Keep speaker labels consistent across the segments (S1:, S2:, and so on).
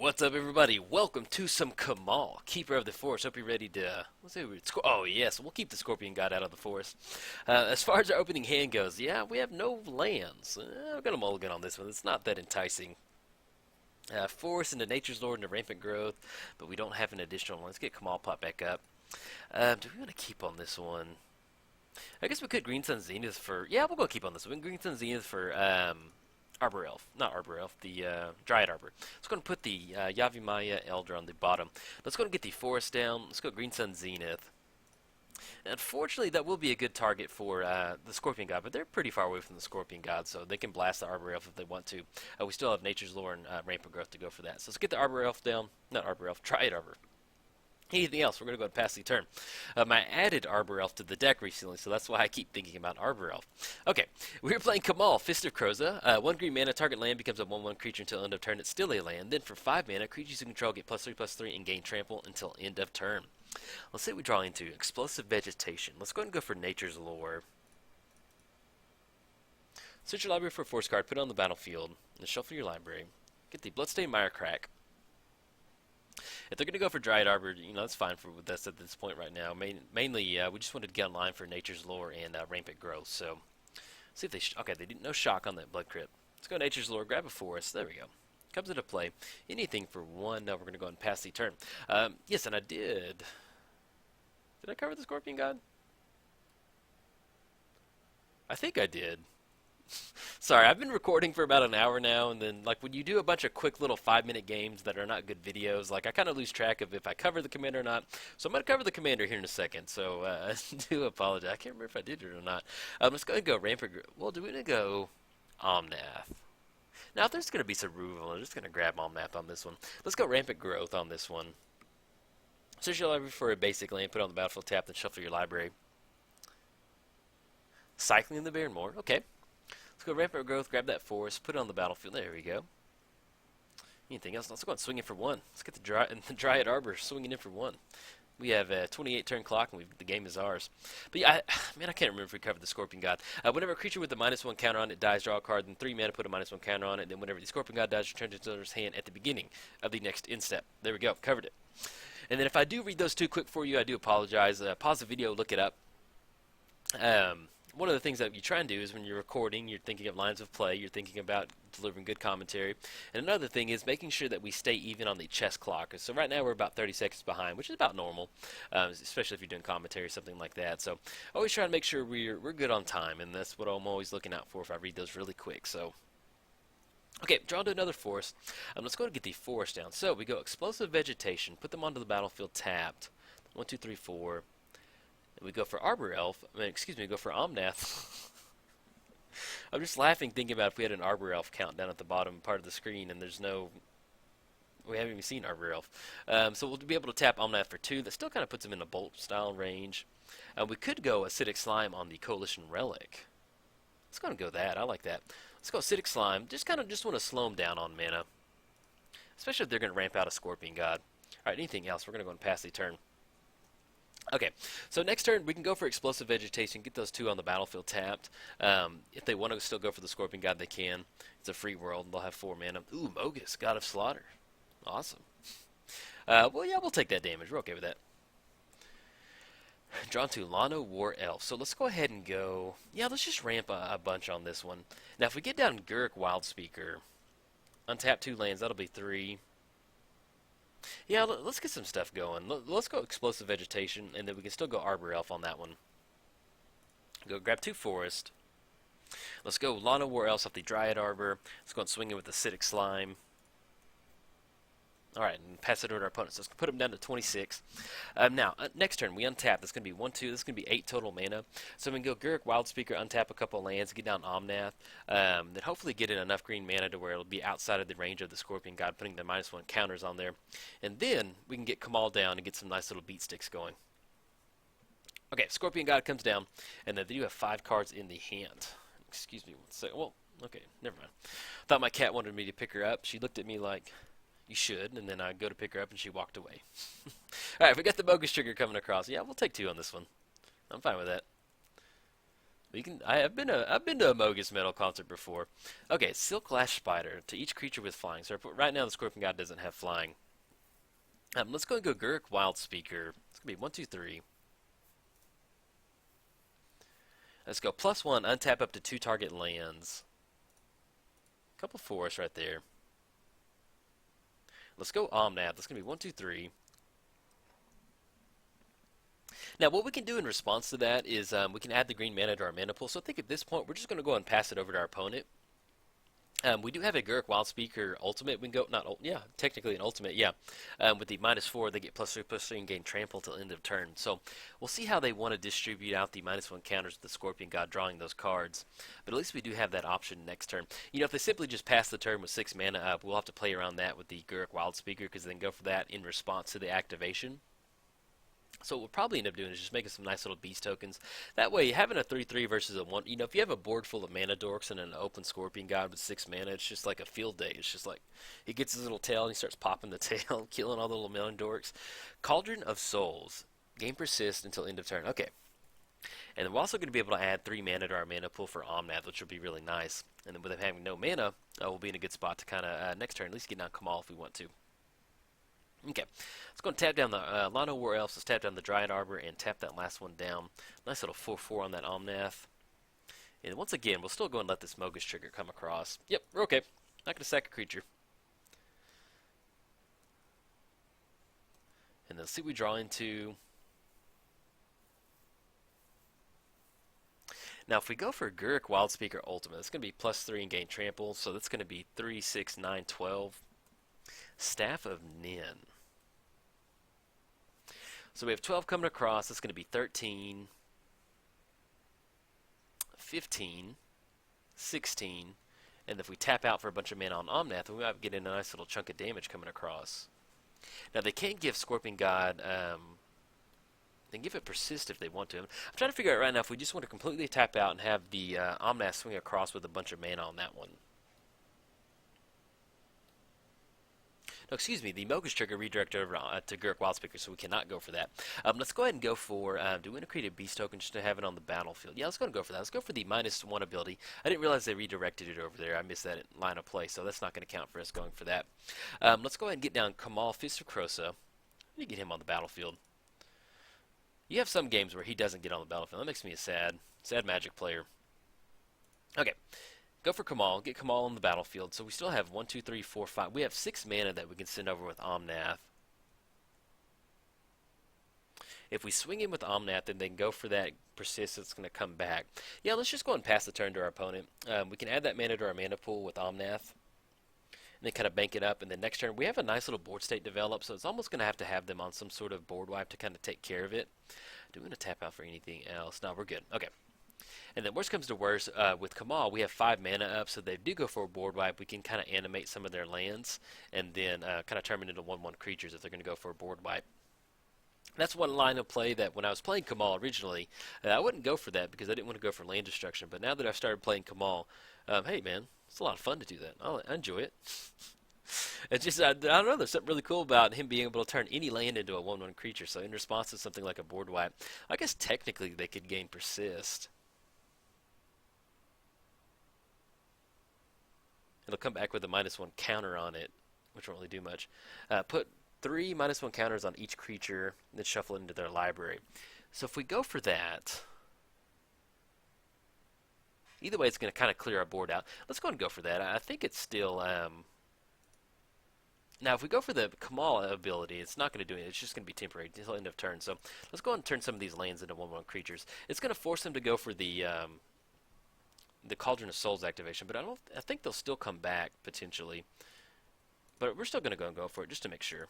S1: What's up, everybody? Welcome to some Kamahl, Keeper of the Forest. Hope you're ready to. Oh yes, we'll keep the Scorpion God out of the forest. As far as our opening hand goes, yeah, we have no lands. I've got a mulligan on this one. It's not that enticing. Forest into Nature's Lord into Rampant Growth, but we don't have an additional one. Let's get Kamahl pop back up. Do we want to keep on this one? I guess we could Green Sun Zenith for. Yeah, we'll go keep on this one. Green Sun Zenith for Arbor Elf. Not Arbor Elf, the Dryad Arbor. Let's go and put the Yavimaya Elder on the bottom. Let's go and get the Forest down. Let's go Green Sun Zenith. Unfortunately, that will be a good target for the Scorpion God, but they're pretty far away from the Scorpion God, so they can blast the Arbor Elf if they want to. We still have Nature's Lore and Rampant Growth to go for that. So let's get the Arbor Elf down. Not Arbor Elf, Dryad Arbor. Anything else, we're going to go and pass the turn. I added Arbor Elf to the deck recently, so that's why I keep thinking about Arbor Elf. Okay, we're playing Kamahl, Fist of Krosa. 1 green mana, target land becomes a 1/1 creature until end of turn. It's still a land. Then for 5 mana, creatures you control get +3/+3 and gain trample until end of turn. Let's say we draw into Explosive Vegetation. Let's go ahead and go for Nature's Lore. Search your library for a force card, put it on the battlefield, and shuffle your library. Get the Bloodstained Mirecrack. If they're going to go for Dryad Arbor, that's fine for us at this point right now. Mainly, we just wanted to get online for Nature's Lore and Rampant Growth. So, see if they... okay, they didn't no shock on that Blood Crypt. Let's go Nature's Lore, grab a Forest. There we go. Comes into play. Anything for 1. No, we're going to go and pass the turn. Yes, and I did... Did I cover the Scorpion God? I think I did. Sorry, I've been recording for about an hour now, and then, when you do a bunch of quick little 5-minute games that are not good videos, I kind of lose track of if I cover the commander or not. So I'm going to cover the commander here in a second, so I do apologize. I can't remember if I did it or not. Let's go ahead and go Rampant Growth. Well, do we want to go Omnath? Now, if there's going to be some removal, I'm just going to grab Omnath on this one. Let's go Rampant Growth on this one. Search your library for a basic land, put it on the battlefield, tap, then shuffle your library. Cycling the Barrenmoor, okay. Let's go Rampant Growth, grab that Forest, put it on the battlefield. There we go. Anything else? Let's go and swing in for 1. Let's get the Dryad Arbor swinging in for 1. We have a 28-turn clock, and the game is ours. But yeah, I can't remember if we covered the Scorpion God. Whenever a creature with a -1 counter on it dies, draw a card, then 3 mana, put a -1 counter on it, and then whenever the Scorpion God dies, return it to its hand at the beginning of the next end step. There we go, covered it. And then if I do read those too quick for you, I do apologize. Pause the video, look it up. One of the things that you try and do is when you're recording, you're thinking of lines of play, you're thinking about delivering good commentary. And another thing is making sure that we stay even on the chess clock. So right now we're about 30 seconds behind, which is about normal, especially if you're doing commentary or something like that. So always try to make sure we're good on time, and that's what I'm always looking out for if I read those really quick. So, okay, draw to another Forest. Let's go and get the Forest down. So we go Explosive Vegetation, put them onto the battlefield tapped. 1, 2, 3, 4. We go for Arbor Elf. We go for Omnath. I'm just laughing thinking about if we had an Arbor Elf count down at the bottom part of the screen, and there's no... We haven't even seen Arbor Elf. So we'll be able to tap Omnath for 2. That still kind of puts him in a Bolt-style range. We could go Acidic Slime on the Coalition Relic. Let's go and go that. I like that. Let's go Acidic Slime. Just want to slow him down on mana. Especially if they're going to ramp out a Scorpion God. Alright, anything else? We're going to go and pass the turn. Okay, so next turn we can go for Explosive Vegetation, get those 2 on the battlefield tapped. If they want to still go for the Scorpion God, they can. It's a free world, and they'll have 4 mana. Ooh, Mogus, God of Slaughter. Awesome. Well, yeah, we'll take that damage. We're okay with that. Drawn to Lano War Elf. So let's go ahead and go... Yeah, let's just ramp a bunch on this one. Now, if we get down Gurk Wildspeaker, untap 2 lands, that'll be 3. Yeah, let's get some stuff going. Let's go Explosive Vegetation, and then we can still go Arbor Elf on that one. Go grab 2 Forest. Let's go Lana War Elves off the Dryad Arbor. Let's go and swing in with the Acidic Slime. Alright, and pass it over to our opponents. So let's put them down to 26. Now, next turn, we untap. That's going to be 1, 2. This is going to be 8 total mana. So we can go Gurk Wildspeaker, untap a couple of lands, get down Omnath, then hopefully get in enough green mana to where it'll be outside of the range of the Scorpion God, putting the -1 counters on there. And then we can get Kamahl down and get some nice little beat sticks going. Okay, Scorpion God comes down, and then they do have 5 cards in the hand. Excuse me one second. Well, okay, never mind. Thought my cat wanted me to pick her up. She looked at me like... You should, and then I go to pick her up, and she walked away. Alright, we got the Bogus Trigger coming across. Yeah, we'll take 2 on this one. I'm fine with that. We can. I've been to a Mogus Metal concert before. Okay, Silk Lash Spider to each creature with flying. So right now the Scorpion God doesn't have flying. Let's go and go Gurk Wild Speaker. It's gonna be 1, 2, 3. Let's go +1. Untap up to 2 target lands. Couple forests right there. Let's go Omnath. That's gonna be 1, 2, 3. Now, what we can do in response to that is we can add the green mana to our mana pool. So I think at this point, we're just going to go and pass it over to our opponent. We do have a Gurk Wild Speaker ultimate. We can go, yeah, technically an ultimate, yeah. With the -4, they get +3/+3 and gain trample till end of turn. So we'll see how they want to distribute out the -1 counters with the Scorpion God drawing those cards. But at least we do have that option next turn. You know, if they simply just pass the turn with 6 mana up, we'll have to play around that with the Gurk Wild Speaker because then go for that in response to the activation. So what we'll probably end up doing is just making some nice little beast tokens. That way, having a 3/3 versus a 1, you know, if you have a board full of mana dorks and an open Scorpion God with 6 mana, it's just like a field day. It's just like, he gets his little tail and he starts popping the tail, killing all the little mana dorks. Cauldron of Souls. Game persists until end of turn. Okay. And then we're also going to be able to add 3 mana to our mana pool for Omnath, which will be really nice. And then with them having no mana, we'll be in a good spot to kind of, next turn, at least get down Kamahl if we want to. Okay, let's go and tap down the Lano War Elves. Let's tap down the Dryad Arbor and tap that last one down. Nice little 4/4 on that Omnath. And once again, we'll still go and let this Mogus trigger come across. Yep, we're okay. Not going to sack a creature. And then see what we draw into. Now, if we go for Gurk Wild Speaker Ultimate, it's going to be +3 and gain trample. So that's going to be 3, 6, 9, 12. Staff of Nin. So we have 12 coming across. That's going to be 13, 15, 16. And if we tap out for a bunch of mana on Omnath, we might get in a nice little chunk of damage coming across. Now, they can't give Scorpion God... they can give it Persist if they want to. I'm trying to figure out right now if we just want to completely tap out and have the Omnath swing across with a bunch of mana on that one. No, excuse me, the Mogus trigger redirected over to Gurk Wildspeaker, so we cannot go for that. Let's go ahead and go for, do we want to create a beast token just to have it on the battlefield? Yeah, let's go and go for that. Let's go for the -1 ability. I didn't realize they redirected it over there. I missed that line of play, so that's not going to count for us going for that. Let's go ahead and get down Kamahl, Fist of Krosa. Let me get him on the battlefield. You have some games where he doesn't get on the battlefield. That makes me a sad Magic player. Okay. Go for Kamahl. Get Kamahl on the battlefield. So we still have 1, 2, 3, 4, 5. We have 6 mana that we can send over with Omnath. If we swing in with Omnath, then they can go for that Persist that's going to come back. Yeah, let's just go and pass the turn to our opponent. We can add that mana to our mana pool with Omnath. And then kind of bank it up. And then next turn, we have a nice little board state developed. So it's almost going to have them on some sort of board wipe to kind of take care of it. Do we want to tap out for anything else? No, we're good. Okay. And then worst comes to worst, with Kamahl, we have 5 mana up, so they do go for a board wipe. We can kind of animate some of their lands and then kind of turn them into 1/1 creatures if they're going to go for a board wipe. That's one line of play that when I was playing Kamahl originally, I wouldn't go for that because I didn't want to go for land destruction. But now that I've started playing Kamahl, hey man, it's a lot of fun to do that. I enjoy it. It's just, I don't know, there's something really cool about him being able to turn any land into a 1/1 creature. So in response to something like a board wipe, I guess technically they could gain Persist. It'll come back with a -1 counter on it, which won't really do much. Put 3 -1 counters on each creature, and then shuffle it into their library. So if we go for that, either way it's going to kind of clear our board out. Let's go ahead and go for that. I think it's still... Now, if we go for the Kamahl ability, it's not going to do anything. It's just going to be temporary until end of turn. So let's go ahead and turn some of these lands into 1/1 creatures. It's going to force them to go for the Cauldron of Souls activation, but I think they'll still come back potentially. But we're still going to go for it just to make sure.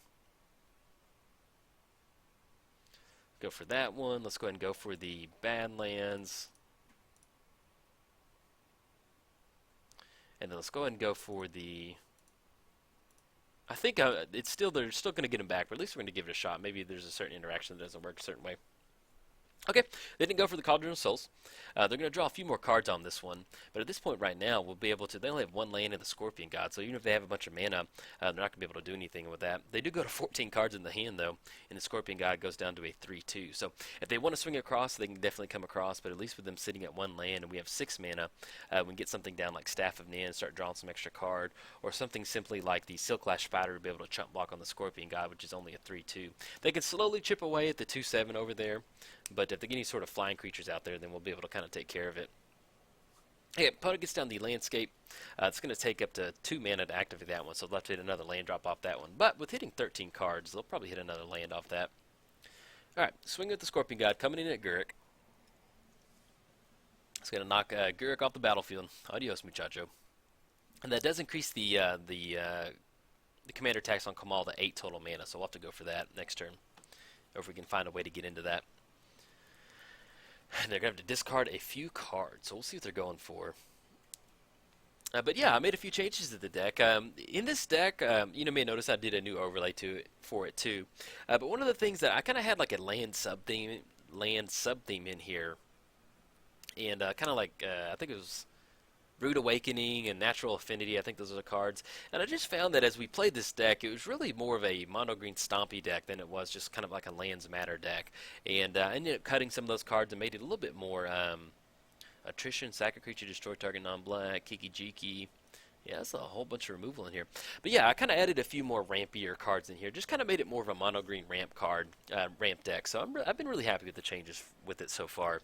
S1: Go for that one. Let's go ahead and go for the Badlands. And then let's go ahead and go for the... I think they're still going to get him back, but at least we're going to give it a shot. Maybe there's a certain interaction that doesn't work a certain way. Okay, they didn't go for the Cauldron of Souls. They're going to draw a few more cards on this one, but at this point right now, we'll be able to. They only have one land in the Scorpion God, so even if they have a bunch of mana, they're not going to be able to do anything with that. They do go to 14 cards in the hand, though, and the Scorpion God goes down to a 3/2. So if they want to swing across, they can definitely come across, but at least with them sitting at one land and we have 6 mana, we can get something down like Staff of Nin, start drawing some extra card, or something simply like the Silklash Spider to be able to chump block on the Scorpion God, which is only a 3/2. They can slowly chip away at the 2/7 over there. But if they get any sort of flying creatures out there, then we'll be able to kind of take care of it. Okay, opponent gets down the landscape. It's going to take up to 2 mana to activate that one, so they'll have to hit another land drop off that one. But with hitting 13 cards, they'll probably hit another land off that. Alright, swing with the Scorpion God, coming in at Guruk. It's going to knock Guruk off the battlefield. Adios, muchacho. And that does increase the commander tax on Kamahl to 8 total mana, so we'll have to go for that next turn. Or if we can find a way to get into that. And they're going to have to discard a few cards, so we'll see what they're going for. But yeah, I made a few changes to the deck. In this deck, you may notice I did a new overlay for it too. But one of the things that I kind of had like a land sub theme in here, and kind of like I think it was Rude Awakening and Natural Affinity. I think those are the cards. And I just found that as we played this deck, it was really more of a mono-green stompy deck than it was just kind of like a Lands Matter deck. And I ended up cutting some of those cards and made it a little bit more attrition, sack a creature, destroy target non-black, Kiki Jiki. Yeah, that's a whole bunch of removal in here. But yeah, I kind of added a few more rampier cards in here. Just kind of made it more of a mono-green ramp deck. So I've been really happy with the changes with it so far.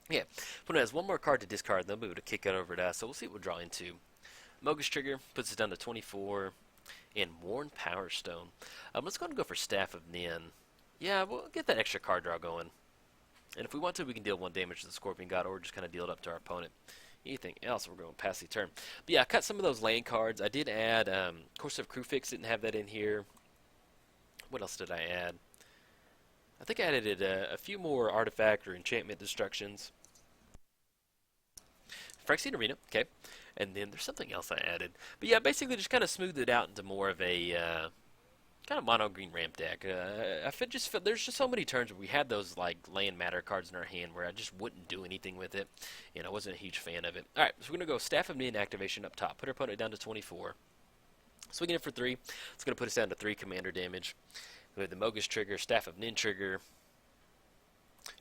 S1: Yeah, opponent has one more card to discard, and they'll be able to kick it over to us, so we'll see what we'll draw into. Mogis Trigger puts us down to 24, and Worn Power Stone. Let's go ahead and go for Staff of Nin. Yeah, we'll get that extra card draw going. And if we want to, we can deal 1 damage to the Scorpion God, or just kind of deal it up to our opponent. Anything else, we're going to pass the turn. But yeah, I cut some of those land cards. I did add, Course of Crufix, didn't have that in here. What else did I add? I think I added a few more artifact or enchantment destructions. Phyrexian Arena, okay. And then there's something else I added. But yeah, basically just kind of smoothed it out into more of a kind of mono-green ramp deck. There's just so many turns where we had those like land matter cards in our hand where I just wouldn't do anything with it. And I wasn't a huge fan of it. Alright, so we're going to go Staff of Nin activation up top. Put our opponent down to 24. Swinging it for 3. It's going to put us down to 3 commander damage. We have the Mogis Trigger, Staff of Nin Trigger.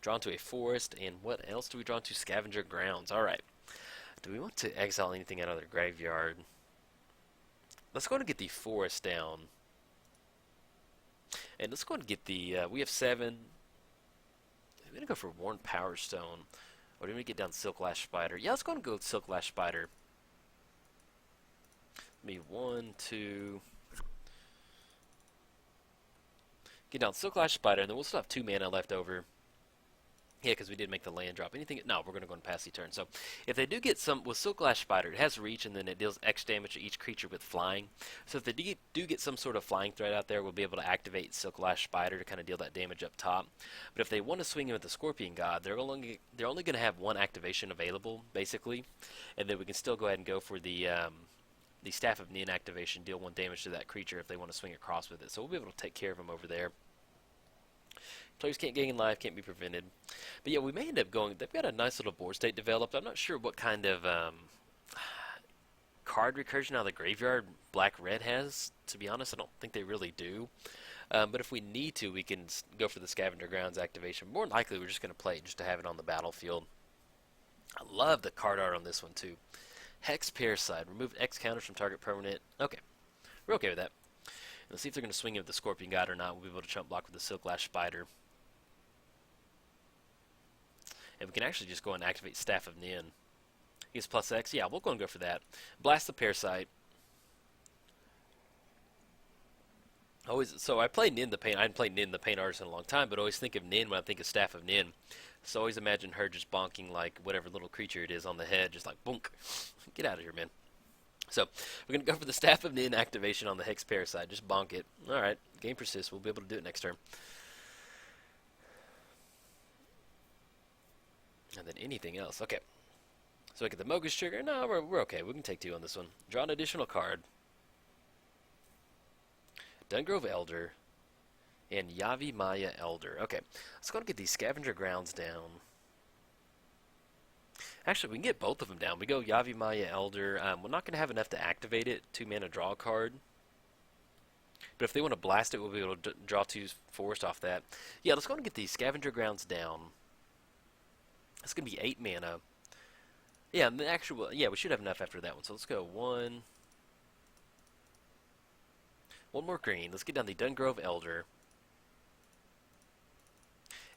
S1: Drawn to a forest, and what else do we draw to? Scavenger Grounds. Alright. Do we want to exile anything out of their graveyard? Let's go and get the forest down. And let's go and get the, we have 7. I'm going to go for Worn Power Stone. Or do we get down Silklash Spider? Yeah, let's go and go with Silklash Spider. Maybe 1, 2... Get down Silklash Spider, and then we'll still have 2 mana left over. Yeah, because we did make the land drop. Anything? No, we're going to go and pass the turn. So, if they do get some with Silklash Spider, it has reach, and then it deals X damage to each creature with flying. So, if they do get some sort of flying threat out there, we'll be able to activate Silklash Spider to kind of deal that damage up top. But if they want to swing in with the Scorpion God, they're only going to have 1 activation available, basically, and then we can still go ahead and go for the Staff of Nin activation, deal 1 damage to that creature if they want to swing across with it. So we'll be able to take care of them over there. Players can't gain life, can't be prevented. But yeah, we may end up going, they've got a nice little board state developed. I'm not sure what kind of card recursion out of the graveyard Black-Red has. To be honest, I don't think they really do. But if we need to, we can go for the Scavenger Grounds activation. More than likely, we're just going to play it just to have it on the battlefield. I love the card art on this one, too. Hex Parasite. Remove X counters from target permanent. Okay. We're okay with that. Let's see if they're going to swing in with the Scorpion God or not. We'll be able to chump block with the Silklash Spider. And we can actually just go and activate Staff of Nin. He's plus X. Yeah, we'll go and go for that. Blast the Parasite. So I play Nin the Paint. I hadn't played Nin the Paint Artist in a long time, but I always think of Nin when I think of Staff of Nin. So I always imagine her just bonking like whatever little creature it is on the head, just like bonk. Get out of here, man. So we're going to go for the Staff of Nin activation on the Hex Parasite. Just bonk it. Alright, game persists. We'll be able to do it next turn. And then anything else. Okay. So I get the Mogis Trigger. No, we're okay. We can take 2 on this one. Draw an additional card. Dungrove Elder. and Yavi Maya Elder. Okay, let's go and get these scavenger grounds down. Actually, we can get both of them down. We go Yavi Maya Elder. We're not going to have enough to activate it. 2 mana draw card. But if they want to blast it, we'll be able to draw 2 forest off that. Yeah, let's go and get these scavenger grounds down. It's going to be 8 mana. Yeah, the actual, yeah, we should have enough after that one. So let's go one more green. Let's get down the Dungrove Elder.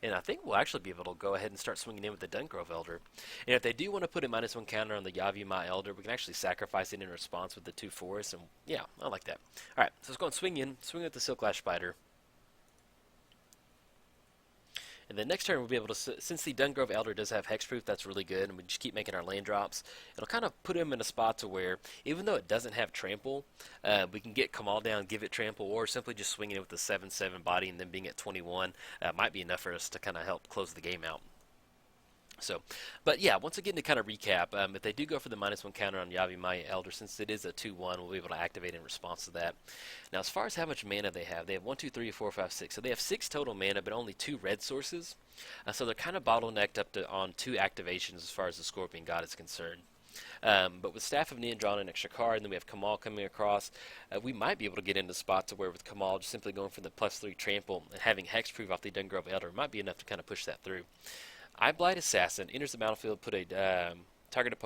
S1: And I think we'll actually be able to go ahead and start swinging in with the Dungrove Elder. And if they do want to put a -1 counter on the Yavi Elder, we can actually sacrifice it in response with the 2 forests. And yeah, I like that. Alright, so let's go and swing with the Silklash Spider. And then next turn we'll be able to, since the Dungrove Elder does have hexproof, that's really good, and we just keep making our land drops. It'll kind of put him in a spot to where, even though it doesn't have trample, we can get Kamahl down, give it trample, or simply just swinging it with the 7/7 body and then being at 21 might be enough for us to kind of help close the game out. So, but yeah, once again to kind of recap, if they do go for the -1 counter on Yavi Maya Elder, since it is a 2/1, we'll be able to activate in response to that. Now, as far as how much mana they have 1, 2, 3, 4, 5, 6. So they have 6 total mana, but only 2 red sources. So they're kind of bottlenecked up on 2 activations as far as the Scorpion God is concerned. But with Staff of Nin drawing an extra card, and then we have Kamahl coming across, we might be able to get into spots where with Kamahl just simply going for the +3 trample and having hexproof off the Dungrove Elder might be enough to kind of push that through. Eyeblight Assassin enters the battlefield. Put a target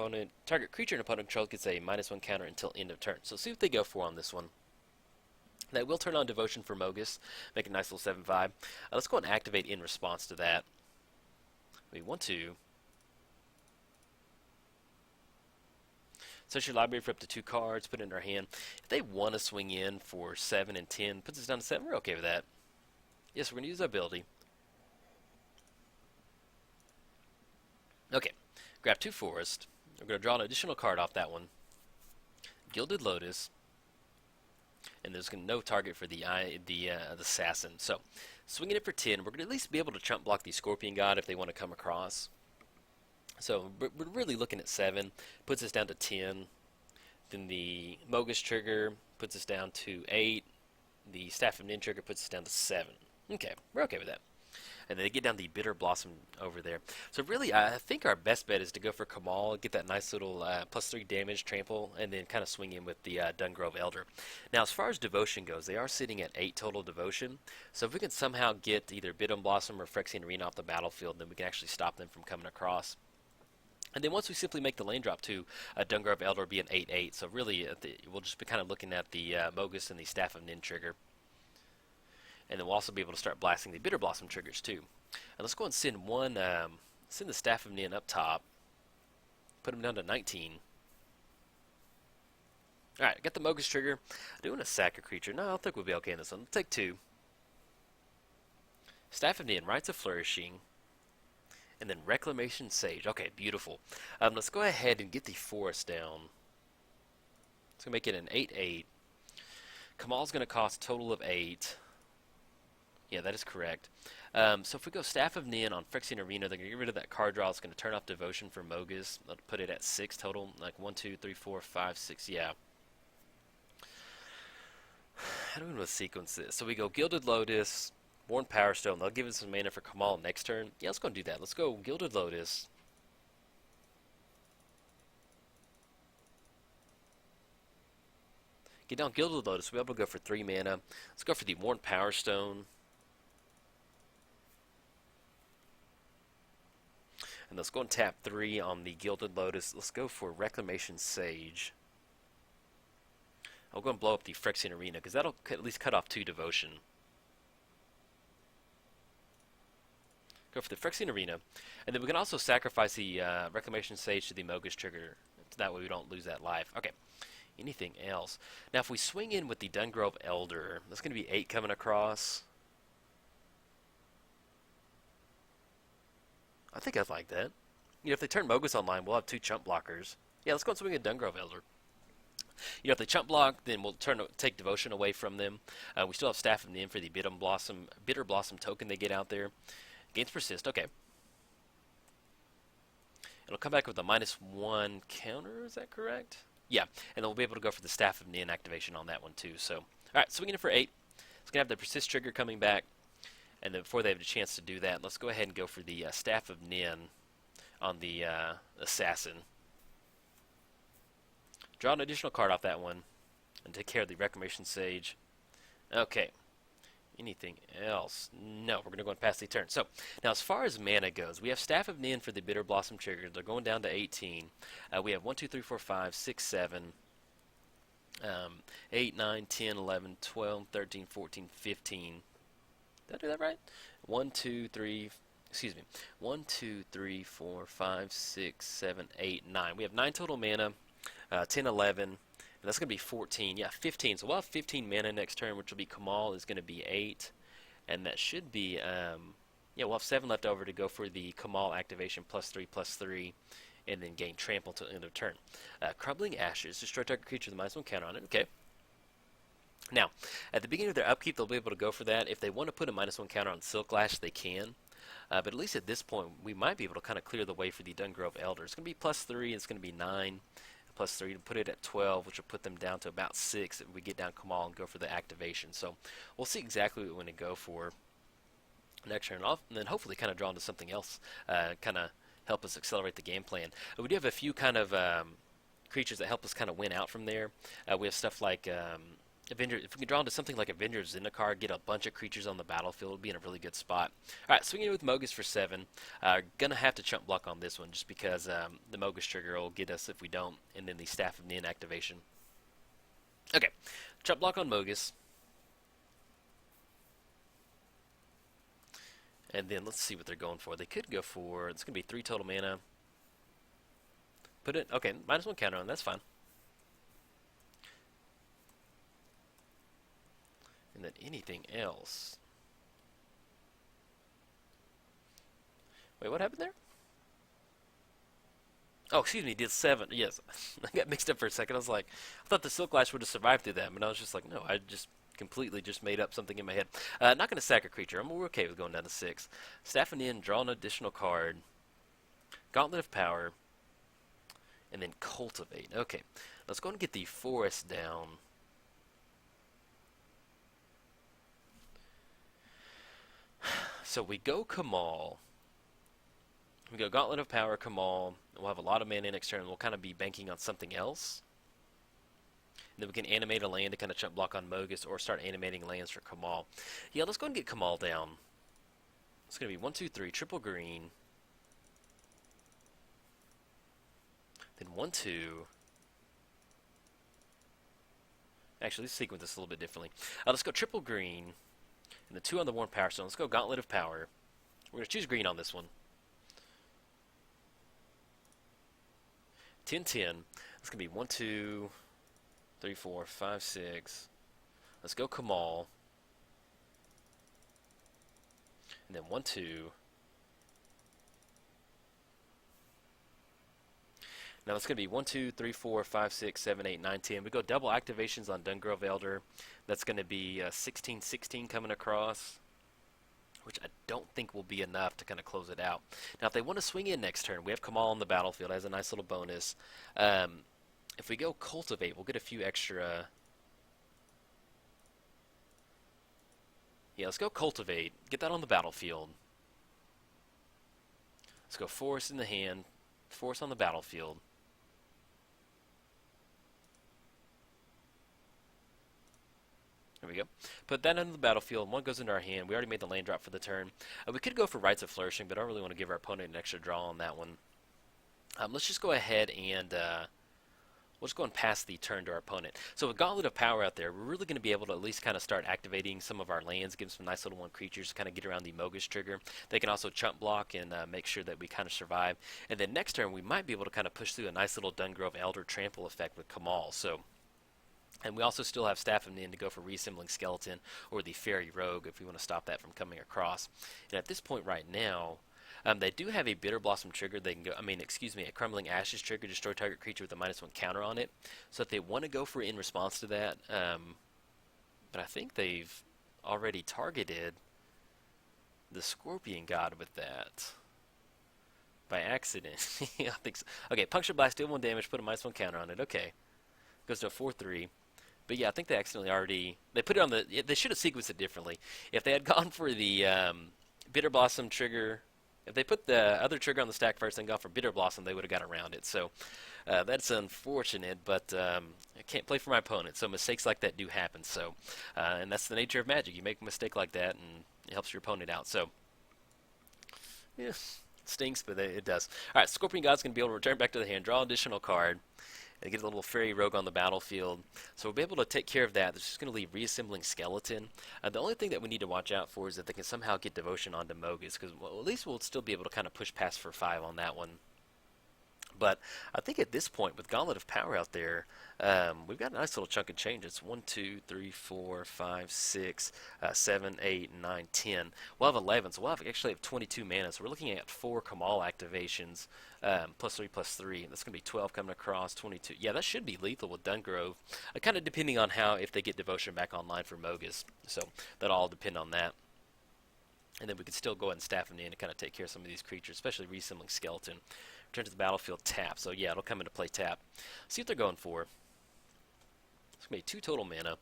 S1: creature an opponent controls gets a -1 counter until end of turn. So see what they go for on this one. That will turn on Devotion for Mogus, make a nice little 7/5. Let's go and activate in response to that. We want to search your library for up to 2 cards, put it in our hand. If they want to swing in for 7 and 10, puts us down to 7, we're okay with that. Yes, we're going to use our ability. Okay, grab 2 forest. We're going to draw an additional card off that one. Gilded Lotus. And there's no target for the assassin. So, swinging it for 10, we're going to at least be able to chump block the Scorpion God if they want to come across. So, we're really looking at 7. Puts us down to 10. Then the Mogus trigger puts us down to 8. The Staff of Nin trigger puts us down to 7. Okay, we're okay with that. And then they get down the Bitter Blossom over there. So really, I think our best bet is to go for Kamahl, get that nice little +3 damage trample, and then kind of swing in with the Dungrove Elder. Now, as far as devotion goes, they are sitting at 8 total devotion. So if we can somehow get either Bitter Blossom or Phyrexian Arena off the battlefield, then we can actually stop them from coming across. And then once we simply make the lane drop to Dungrove Elder, be an 8/8. So really, we'll just be kind of looking at the Mogus and the Staff of Nin trigger. And then we'll also be able to start blasting the Bitter Blossom triggers too. And let's go and send send the Staff of Nin up top. Put him down to 19. Alright, got the Mogus trigger. I do want to sack a creature. No, I think we'll be okay in this one. Let's take 2. Staff of Nin, Rites of Flourishing. And then Reclamation Sage. Okay, beautiful. Let's go ahead and get the forest down. Let's make it an 8/8. Kamahl's going to cost a total of 8. Yeah, that is correct. So if we go Staff of Nin on Phyrexian Arena, they're going to get rid of that card draw. It's going to turn off Devotion for Mogus. They'll put it at 6 total. Like 1, 2, 3, 4, 5, 6. Yeah. How do we want to sequence this? So we go Gilded Lotus, Worn Power Stone. They'll give us some mana for Kamahl next turn. Yeah, let's go and do that. Let's go Gilded Lotus. Get down Gilded Lotus. We'll be able to go for 3 mana. Let's go for the Worn Power Stone. And let's go and tap 3 on the Gilded Lotus. Let's go for Reclamation Sage. I'll go and blow up the Phyrexian Arena, because that'll at least cut off 2 devotion. Go for the Phyrexian Arena. And then we can also sacrifice the Reclamation Sage to the Mogus trigger. So that way we don't lose that life. Okay. Anything else? Now if we swing in with the Dungrove Elder, that's going to be 8 coming across. I think I'd like that. You know, if they turn Mogus online, we'll have 2 chump blockers. Yeah, let's go and swing a Dungrove Elder. You know, if they chump block, then we'll take Devotion away from them. We still have Staff of Nin for the Bitter Blossom token they get out there. Gains Persist, okay. It'll come back with a -1 counter, is that correct? Yeah, and then we'll be able to go for the Staff of Nin activation on that one too. So, alright, swinging it for 8. It's going to have the Persist trigger coming back. And then before they have a chance to do that, let's go ahead and go for the Staff of Nin on the Assassin. Draw an additional card off that one, and take care of the Reclamation Sage. Okay. Anything else? No, we're going to go and pass the turn. So, now as far as mana goes, we have Staff of Nin for the Bitter Blossom trigger. They're going down to 18. We have 1, 2, 3, 4, 5, 6, 7, 8, 9, 10, 11, 12, 13, 14, 15. Did I do that right? 1, 2, 3, excuse me. 1, 2, 3, 4, 5, 6, 7, 8, 9. We have 9 total mana, 10, 11. And that's going to be 14. Yeah, 15. So we'll have 15 mana next turn, which will be Kamahl is going to be 8. And that should be, yeah, we'll have 7 left over to go for the Kamahl activation +3/+3. And then gain trample until end of turn. Crumbling Ashes. Destroy target creature with a -1 counter on it. Okay. Now, at the beginning of their upkeep, they'll be able to go for that. If they want to put a -1 counter on Silk Lash, they can. But at least at this point, we might be able to kind of clear the way for the Dungrove Elder. It's going to be +3. It's going to be 9. +3 to put it at 12, which will put them down to about 6 if we get down Kamahl and go for the activation. So we'll see exactly what we want to go for next turn off, and then hopefully kind of draw into something else, kind of help us accelerate the game plan. We do have a few kind of creatures that help us kind of win out from there. We have stuff like Avengers. If we can draw into something like Avengers Zendikar, get a bunch of creatures on the battlefield, we'll be in a really good spot. Alright, swinging in with Mogus for 7. Gonna have to chump block on this one just because the Mogus trigger will get us if we don't, and then the Staff of Nin activation. Okay, chump block on Mogus. And then let's see what they're going for. They could go for, it's going to be 3 total mana. Put it, okay, -1 counter on, that's fine. And then anything else. Wait, what happened there? Oh, excuse me, did 7. Yes, I got mixed up for a second. I was like, I thought the Silk Lash would have survived through that, but I was just like, no, I just completely just made up something in my head. Not going to sack a creature. We're okay with going down to 6. Staff and in, draw an additional card. Gauntlet of Power. And then Cultivate. Okay, let's go and get the Forest down. So we go Kamahl. We go Gauntlet of Power, Kamahl. We'll have a lot of mana next turn. We'll kind of be banking on something else. And then we can animate a land to kind of chump block on Mogus or start animating lands for Kamahl. Yeah, let's go and get Kamahl down. It's going to be 1, 2, 3, triple green. Then 1, 2. Actually, let's sequence this a little bit differently. Let's go triple green. And the 2 on the Worn Power Stone. Let's go Gauntlet of Power. We're going to choose green on this one. 10, 10. It's going to be 1, 2, 3, 4, 5, 6. Let's go Kamahl. And then 1, 2. Now it's going to be 1, 2, 3, 4, 5, 6, 7, 8, 9, 10. We go double activations on Dungrove Elder. That's going to be 16, 16 coming across, which I don't think will be enough to kind of close it out. Now if they want to swing in next turn, we have Kamahl on the battlefield as a nice little bonus. If we go Cultivate, we'll get a few extra. Yeah, let's go Cultivate. Get that on the battlefield. Let's go Forest in the hand, Forest on the battlefield. There we go. Put that on the battlefield. 1 goes into our hand. We already made the land drop for the turn. We could go for Rites of Flourishing, but I don't really want to give our opponent an extra draw on that one. Let's just go ahead and we'll just go and pass the turn to our opponent. So with Gauntlet of Power out there, we're really going to be able to at least kind of start activating some of our lands, give them some nice little 1 creatures to kind of get around the Mogus trigger. They can also chump block and make sure that we kind of survive. And then next turn, we might be able to kind of push through a nice little Dungrove Elder trample effect with Kamahl. So. And we also still have Staff of Nin to go for Reassembling Skeleton or the Fairy Rogue if we want to stop that from coming across. And at this point right now, they do have a Bitter Blossom trigger. They can go, a Crumbling Ashes trigger, destroy target creature with a -1 counter on it. So if they want to go for in response to that, but I think they've already targeted the Scorpion God with that by accident. I think so. Okay, Puncture Blast, deal 1 damage, put a -1 counter on it. Okay, goes to a 4/3. But yeah, I think they accidentally already they put it on the. They should have sequenced it differently. If they had gone for the Bitter Blossom trigger, if they put the other trigger on the stack first and gone for Bitter Blossom, they would have got around it. So that's unfortunate, but I can't play for my opponent. So mistakes like that do happen. So and that's the nature of Magic. You make a mistake like that, and it helps your opponent out. So yeah, it stinks, but it does. All right, Scorpion God's going to be able to return back to the hand, draw an additional card, and get a little fairy rogue on the battlefield. So we'll be able to take care of that. This is going to leave reassembling skeleton. The only thing that we need to watch out for is that they can somehow get devotion onto Mogus, because well, at least we'll still be able to kind of push past for 5 on that one. But I think at this point, with Gauntlet of Power out there, we've got a nice little chunk of change. It's 1, 2, 3, 4, 5, 6, 7, 8, 9, 10. We'll have 11, so we'll actually have 22 mana. So we're looking at 4 Kamahl activations, +3/+3. That's going to be 12 coming across, 22. Yeah, that should be lethal with Dungrove. Kind of depending on if they get Devotion back online for Mogus. So that'll all depend on that. And then we can still go ahead and staff him in and kind of take care of some of these creatures, especially reassembling Skeleton. Return to the battlefield, tap. So yeah, it'll come into play tap. See what they're going for. It's going to be 2 total mana.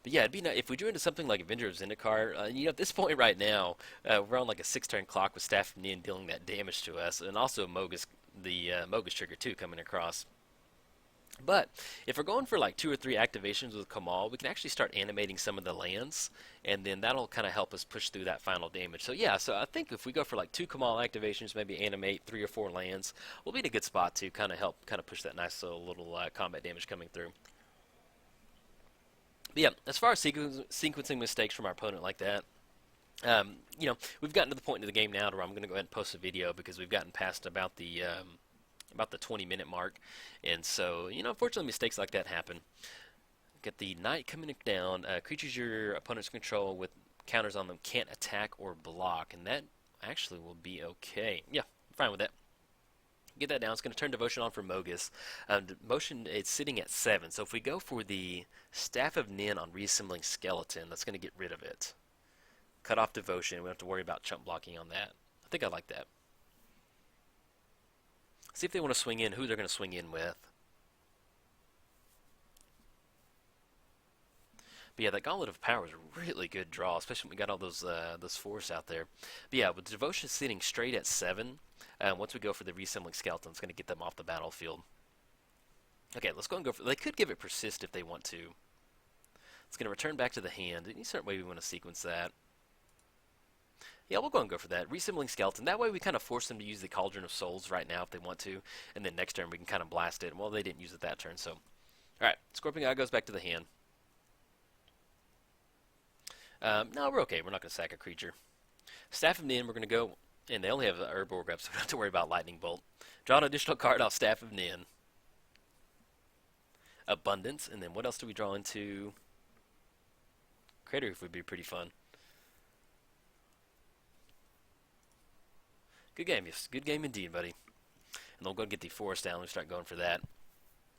S1: But yeah, it'd be nice if we drew into something like Avenger of Zendikar. At this point right now, we're on like a 6-turn clock with Staff of Nin dealing that damage to us, and also Mogus, the Mogus trigger too, coming across. But if we're going for like 2 or 3 activations with Kamahl, we can actually start animating some of the lands, and then that'll kind of help us push through that final damage. So yeah, so I think if we go for like 2 Kamahl activations, maybe animate 3 or 4 lands, we'll be in a good spot to kind of help push that nice little combat damage coming through. But yeah, as far as sequencing mistakes from our opponent like that, we've gotten to the point in the game now where I'm going to go ahead and post a video because we've gotten past about the 20-minute mark, and so unfortunately mistakes like that happen. Get the Knight coming down. Creatures your opponents control with counters on them can't attack or block, and that actually will be okay. Yeah, I'm fine with that. Get that down. It's going to turn Devotion on for Mogus. Devotion, it's sitting at 7, so if we go for the Staff of Nin on Reassembling Skeleton, that's going to get rid of it. Cut off Devotion. We don't have to worry about chump blocking on that. I think I like that. See if they want to swing in, who they're going to swing in with. But yeah, that Gauntlet of Power is a really good draw, especially when we got all those forests out there. But yeah, with Devotion sitting straight at 7, once we go for the Reassembling Skeleton, it's going to get them off the battlefield. Okay, let's go and go for... They could give it Persist if they want to. It's going to return back to the hand. Any certain way we want to sequence that? Yeah, we'll go and go for that. Reassembling Skeleton. That way we kind of force them to use the Cauldron of Souls right now if they want to. And then next turn we can kind of blast it. Well, they didn't use it that turn, so... Alright, Scorpion God goes back to the hand. No, we're okay. We're not going to sack a creature. Staff of Nin, we're going to go... And they only have Herb Orb, so we don't have to worry about Lightning Bolt. Draw an additional card off Staff of Nin. Abundance. And then what else do we draw into? Crater Reef would be pretty fun. Good game, yes. Good game indeed, buddy. And they'll go and get the forest down. We'll start going for that.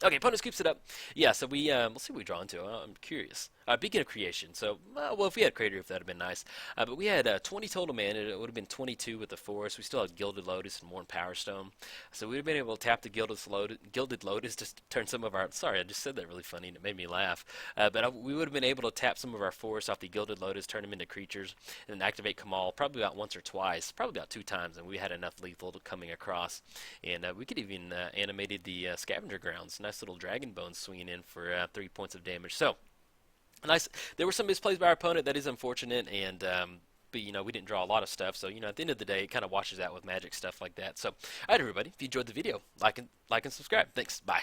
S1: Okay, opponent scoops it up. Yeah, so we'll see what we draw into. I'm curious. Beacon of Creation. So, well, if we had Crater Reef, that would have been nice. But we had 20 total mana. It would have been 22 with the forest. We still had Gilded Lotus and Worn Power Stone. So we would have been able to tap the Gilded Lotus to turn some of our... Sorry, I just said that really funny and it made me laugh. But we would have been able to tap some of our forests off the Gilded Lotus, turn them into creatures, and then activate Kamahl probably about once or twice. Probably about 2 times, and we had enough lethal coming across. And we could even animated the Scavenger Grounds. Nice little Dragon Bones swinging in for 3 points of damage. So, nice. There were some misplays by our opponent. That is unfortunate, and but we didn't draw a lot of stuff. So at the end of the day, it kind of washes out with Magic stuff like that. So, all right, everybody, if you enjoyed the video, like and subscribe. Thanks. Bye.